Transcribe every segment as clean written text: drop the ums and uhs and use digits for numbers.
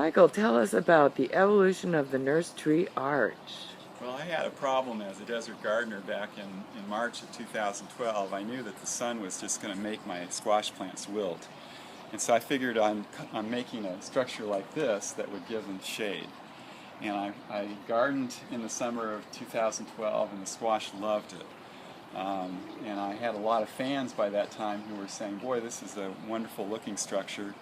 Michael, tell us about the evolution of the Nursetree Arch. Well, I had a problem as a desert gardener back in March of 2012. I knew that the sun was just going to make my squash plants wilt. And so I figured on making a structure like this that would give them shade. And I gardened in the summer of 2012, and the squash loved it. And I had a lot of fans by that time who were saying, boy, this is a wonderful looking structure.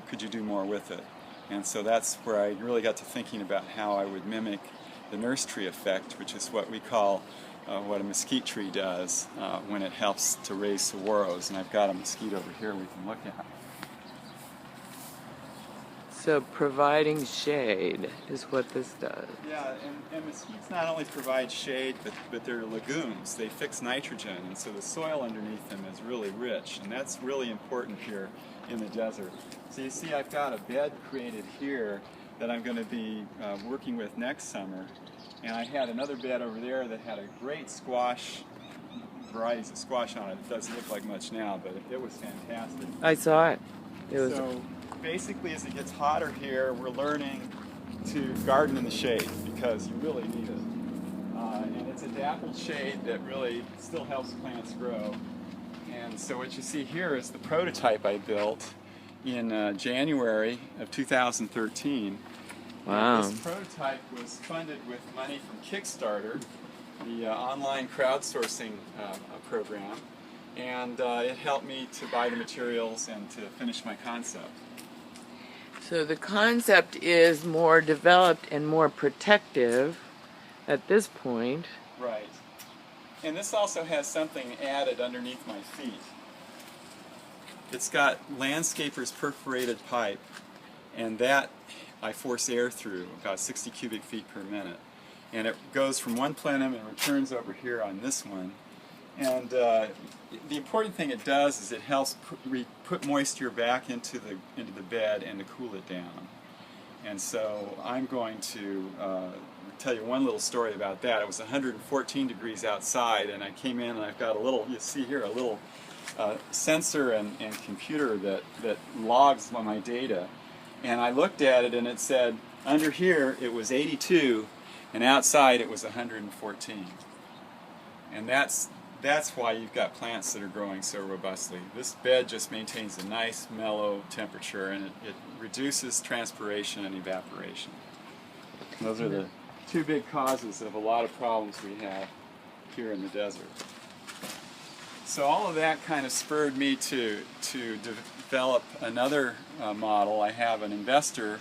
Could you do more with it? And so that's where I really got to thinking about how I would mimic the nurse tree effect, which is what we call what a mesquite tree does when it helps to raise saguaros. And I've got a mesquite over here we can look at. So providing shade is what this does. Yeah, and mesquites not only provide shade, but they're legumes. They fix nitrogen, and so the soil underneath them is really rich, and that's really important here in the desert. So you see I've got a bed created here that I'm going to be working with next summer, and I had another bed over there that had a great squash, varieties of squash on it. It doesn't look like much now, but it was fantastic. I saw it. So basically, as it gets hotter here, we're learning to garden in the shade because you really need it. And it's a dappled shade that really still helps plants grow. And so what you see here is the prototype I built in January of 2013. Wow. And this prototype was funded with money from Kickstarter, the online crowdsourcing program. And it helped me to buy the materials and to finish my concept. So the concept is more developed and more protective at this point. Right. And this also has something added underneath my feet. It's got landscaper's perforated pipe, and that I force air through, about 60 cubic feet per minute. And it goes from one plenum and returns over here on this one. And the important thing it does is it helps put moisture back into the bed and to cool it down. And so I'm going to tell you one little story about that. It was 114 degrees outside, and I came in and I've got a little, you see here, a little sensor and computer that logs my data. And I looked at it and it said under here it was 82 and outside it was 114. And that's why you've got plants that are growing so robustly. This bed just maintains a nice mellow temperature, and it reduces transpiration and evaporation. Those are the two big causes of a lot of problems we have here in the desert. So all of that kind of spurred me to develop another model. I have an investor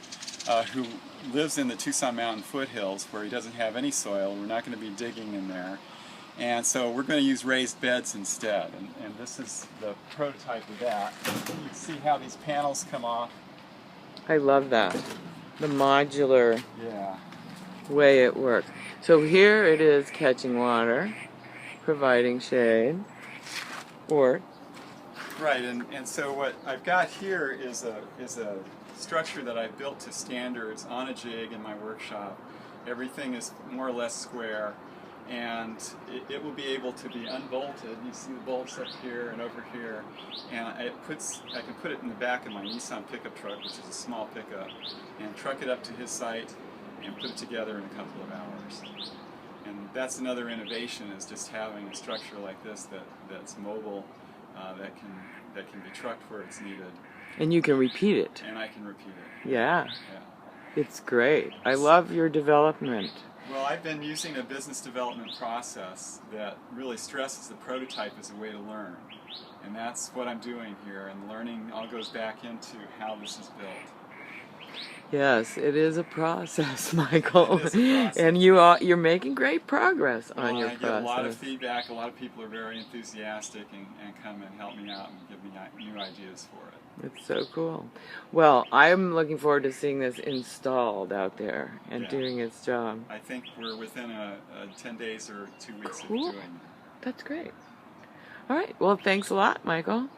who lives in the Tucson Mountain foothills where he doesn't have any soil. We're not going to be digging in there. And so we're going to use raised beds instead, and this is the prototype of that. You can see how these panels come off. I love that. The modular Yeah. way it works. So here it is catching water, providing shade, or Right, and so what I've got here is a structure that I built to standards on a jig in my workshop. Everything is more or less square. And it will be able to be unbolted. You see the bolts up here and over here, and I can put it in the back of my Nissan pickup truck, which is a small pickup, and truck it up to his site and put it together in a couple of hours. And that's another innovation, is just having a structure like this that's mobile, that can be trucked where it's needed. and you can repeat it. And I can repeat it. Yeah. Yeah. It's great. I love your development. Well, I've been using a business development process that really stresses the prototype as a way to learn. And that's what I'm doing here, and learning all goes back into how this is built. Yes, it is a process, Michael. It is a process. And you're making great progress on your I process. get a lot of feedback. A lot of people are very enthusiastic and come and help me out and give me new ideas for it. It's so cool. Well, I'm looking forward to seeing this installed out there and Yeah. doing its job. I think we're within 10 days or 2 weeks Cool. of doing it. That's great. All right. Well, thanks a lot, Michael.